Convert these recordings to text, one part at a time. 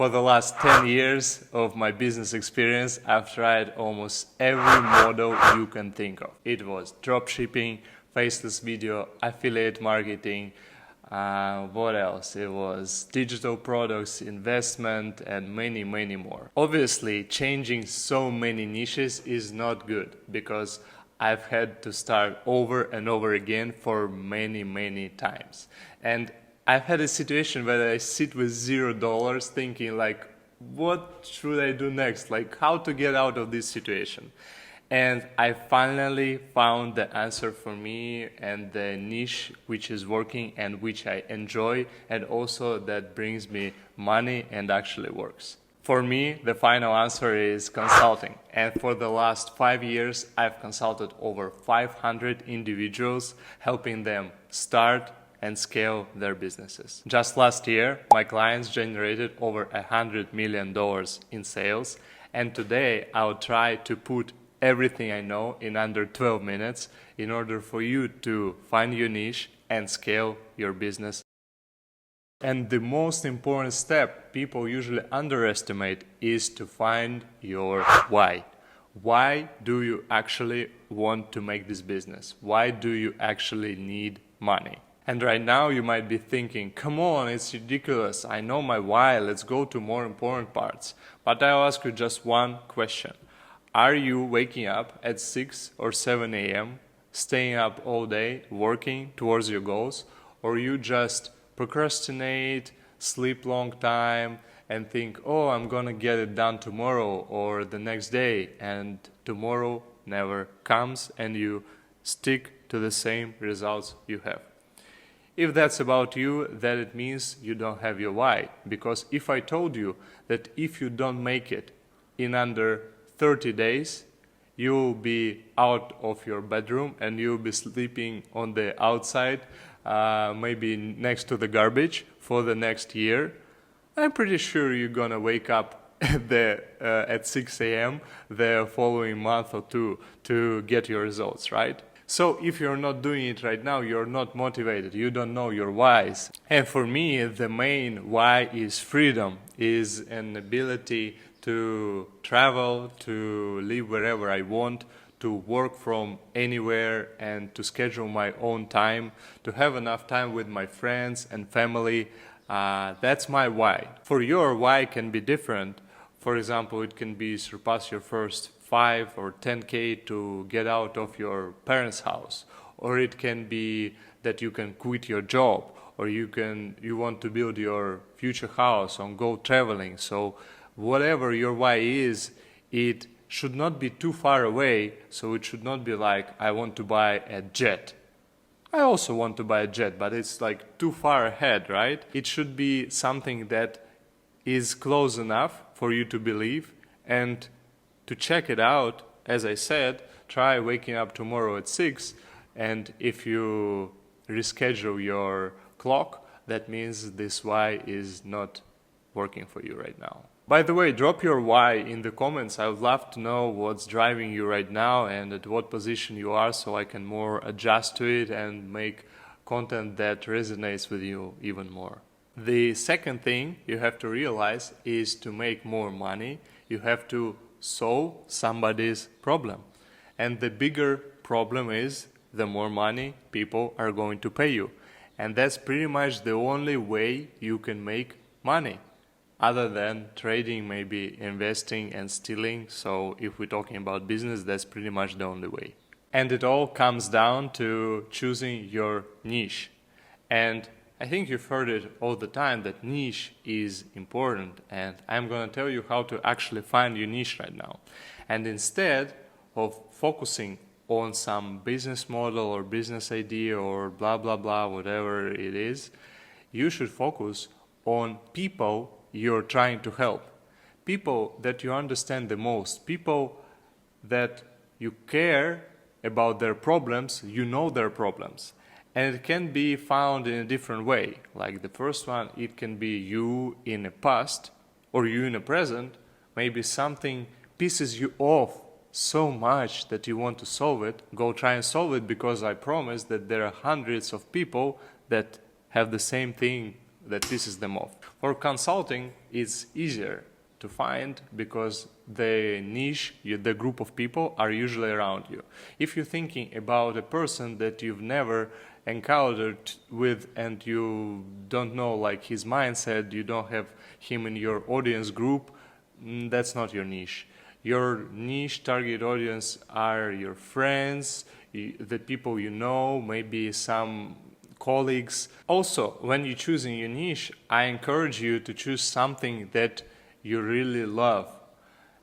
For the last 10 years of my business experience, I've tried almost every model you can think of. It was dropshipping, faceless video, affiliate marketing, what else? It was digital products, investment, and many more. Obviously, changing so many niches is not good because I've had to start over and over again for many times. And I've had a situation where I sit with $0 thinking like, what should I do next? Like how to get out of this situation? And I finally found the answer for me and the niche which is working and which I enjoy and also that brings me money and actually works. For me, the final answer is consulting. And for the last 5 years, I've consulted over 500 individuals, helping them start and scale their businesses. Just last year, my clients generated over $100 million in sales. And today, I'll try to put everything I know in under 12 minutes in order for you to find your niche and scale your business. And the most important step people usually underestimate is to find your why. Why do you actually want to make this business? Why do you actually need money? And right now you might be thinking, come on, it's ridiculous. I know my why. Let's go to more important parts. But I'll ask you just one question. Are you waking up at 6 or 7 a.m., staying up all day, working towards your goals, or you just procrastinate, sleep long time, and think, oh, I'm gonna get it done tomorrow or the next day, and tomorrow never comes and you stick to the same results you have? If that's about you, then it means you don't have your why. Because if I told you that if you don't make it in under 30 days, you'll be out of your bedroom and you'll be sleeping on the outside, maybe next to the garbage for the next year, I'm pretty sure you're gonna wake up at 6 a.m. the following month or two to get your results, right? So if you're not doing it right now, you're not motivated, you don't know your whys. And for me, the main why is freedom, is an ability to travel, to live wherever I want, to work from anywhere and to schedule my own time, to have enough time with my friends and family. That's my why. For your why can be different. For example, it can be surpass your first 5 or 10K to get out of your parents' house, or it can be that you can quit your job, or you want to build your future house and go traveling. So whatever your why is, it should not be too far away, so it should not be like, I want to buy a jet. I also want to buy a jet, but it's like too far ahead, right? It should be something that is close enough for you to believe, and to check it out, as I said, try waking up tomorrow at 6, and if you reschedule your clock, that means this why is not working for you right now. By the way, drop your why in the comments. I would love to know what's driving you right now and at what position you are, so I can more adjust to it and make content that resonates with you even more. The second thing you have to realize is to make more money, you have to solve somebody's problem. And the bigger problem is the more money people are going to pay you. And that's pretty much the only way you can make money, other than trading, maybe investing and stealing. So if we're talking about business, that's pretty much the only way. And it all comes down to choosing your niche. And I think you've heard it all the time that niche is important, and I'm going to tell you how to actually find your niche right now. And instead of focusing on some business model or business idea or blah blah blah, whatever it is, you should focus on people you're trying to help, people that you understand the most, people that you care about their problems, you know their problems. And it can be found in a different way. Like the first one, it can be you in the past or you in the present. Maybe something pisses you off so much that you want to solve it. Go try and solve it, because I promise that there are hundreds of people that have the same thing that pisses them off. For consulting, it's easier to find because the niche, the group of people are usually around you. If you're thinking about a person that you've never encountered with and you don't know like his mindset, you don't have him in your audience group, that's not your niche. Your niche target audience are your friends, the people you know, maybe some colleagues. Also, when you're choosing your niche, I encourage you to choose something that you really love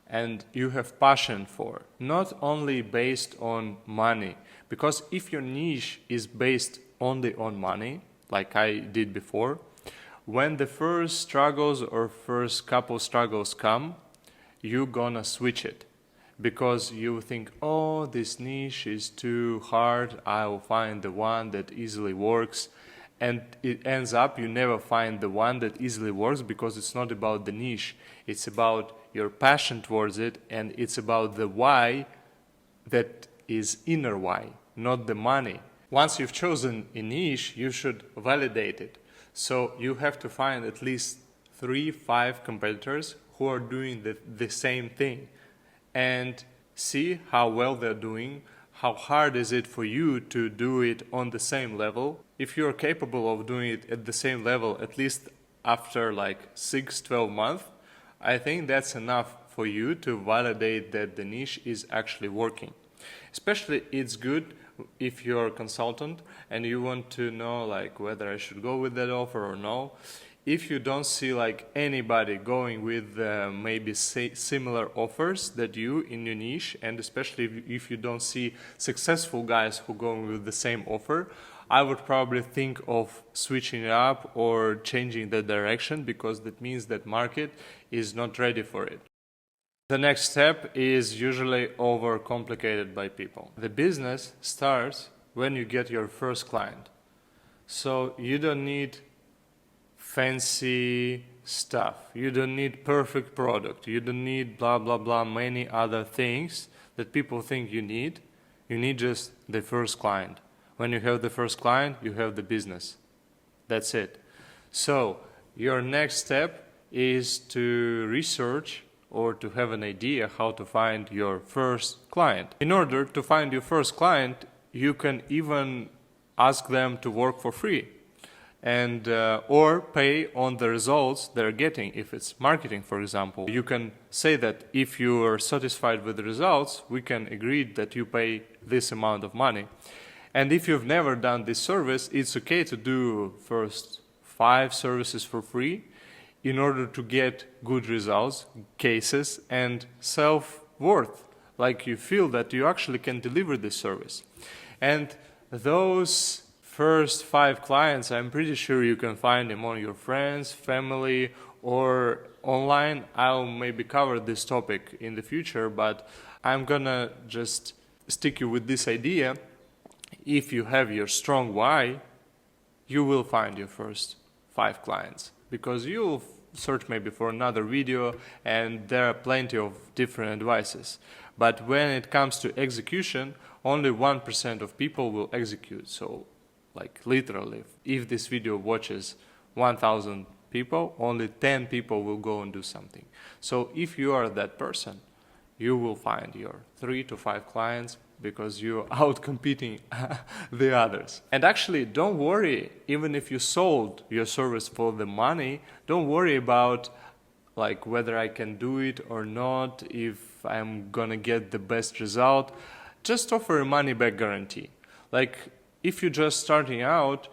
and you have passion for, not only based on money. Because if your niche is based only on money, like I did before, when the first struggles or first couple struggles come, you're gonna switch it. Because you think, oh, this niche is too hard, I'll find the one that easily works. And it ends up you never find the one that easily works because it's not about the niche. It's about your passion towards it, and it's about the why that is inner why, not the money. Once you've chosen a niche, you should validate it. So you have to find at least 3-5 competitors who are doing the same thing, and see how well they're doing, how hard is it for you to do it on the same level. If you're capable of doing it at the same level, at least after like 6-12 months, I think that's enough for you to validate that the niche is actually working. Especially it's good if you're a consultant and you want to know like whether I should go with that offer or no. If you don't see like anybody going with maybe similar offers that you in your niche, and especially if you don't see successful guys who going with the same offer, I would probably think of switching it up or changing the direction, because that means that market is not ready for it. The next step is usually overcomplicated by people. The business starts when you get your first client. So you don't need fancy stuff. You don't need perfect product. You don't need blah, blah, blah, many other things that people think you need. You need just the first client. When you have the first client, you have the business. That's it. So your next step is to research or to have an idea how to find your first client. In order to find your first client, you can even ask them to work for free, and or pay on the results they're getting. If it's marketing, for example, you can say that if you are satisfied with the results, we can agree that you pay this amount of money. And if you've never done this service, it's okay to do first 5 services for free in order to get good results, cases, and self-worth. Like you feel that you actually can deliver this service. And those first 5 clients, I'm pretty sure you can find among your friends, family, or online. I'll maybe cover this topic in the future, but I'm gonna just stick you with this idea. If you have your strong why, you will find your first 5 clients, because you'll search maybe for another video and there are plenty of different advices. But when it comes to execution, only 1% of people will execute. So like literally, if this video watches 1,000 people, only 10 people will go and do something. So if you are that person, you will find your 3 to 5 clients, because you're out competing the others. And actually, don't worry, even if you sold your service for the money, don't worry about like whether I can do it or not, if I'm gonna get the best result. Just offer a money back guarantee. Like if you're just starting out,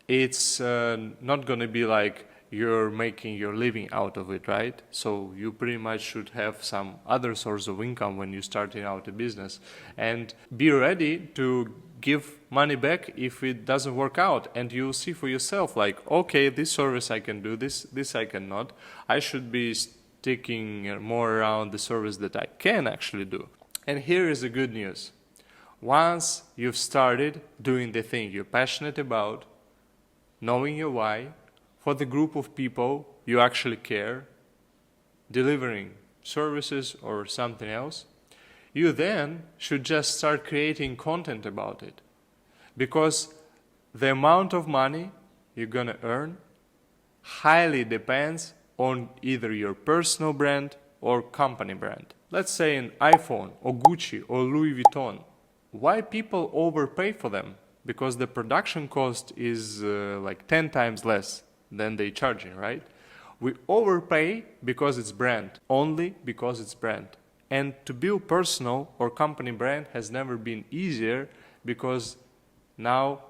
it's not gonna be like you're making your living out of it, right? So you pretty much should have some other source of income when you're starting out a business, and be ready to give money back if it doesn't work out. And you'll see for yourself like, okay, this service I can do, this I cannot. I should be sticking more around the service that I can actually do. And here is the good news. Once you've started doing the thing you're passionate about, knowing your why, for the group of people you actually care, delivering services or something else, you then should just start creating content about it. Because the amount of money you're gonna earn highly depends on either your personal brand or company brand. Let's say an iPhone or Gucci or Louis Vuitton. Why people overpay for them? Because the production cost is like 10 times less than they charging, right? We overpay because it's brand, only because it's brand. And to build personal or company brand has never been easier, because now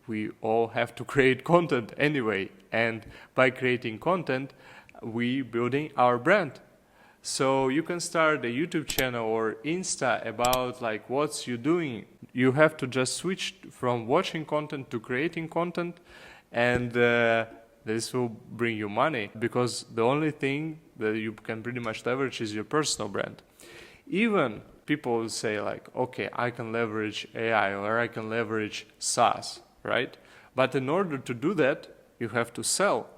we all have to create content anyway. And by creating content, we building our brand. So you can start a YouTube channel or Insta about like what you're doing. You have to just switch from watching content to creating content, and this will bring you money, because the only thing that you can pretty much leverage is your personal brand. Even people will say like, okay, I can leverage AI or I can leverage SaaS, right? But in order to do that, you have to sell.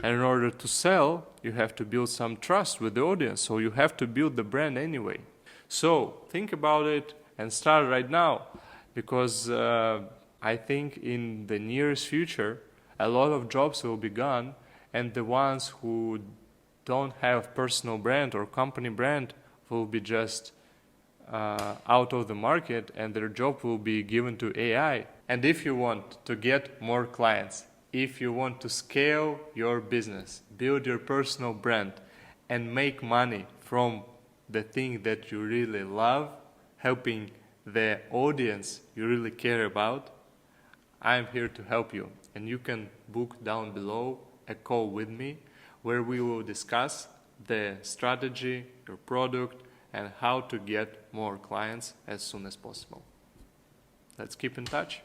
And in order to sell, you have to build some trust with the audience. So you have to build the brand anyway. So think about it and start right now, because I think in the nearest future, a lot of jobs will be gone, and the ones who don't have personal brand or company brand will be just out of the market, and their job will be given to AI. And if you want to get more clients, if you want to scale your business, build your personal brand, and make money from the thing that you really love, helping the audience you really care about, I'm here to help you. And you can book down below a call with me where we will discuss the strategy, your product, and how to get more clients as soon as possible. Let's keep in touch.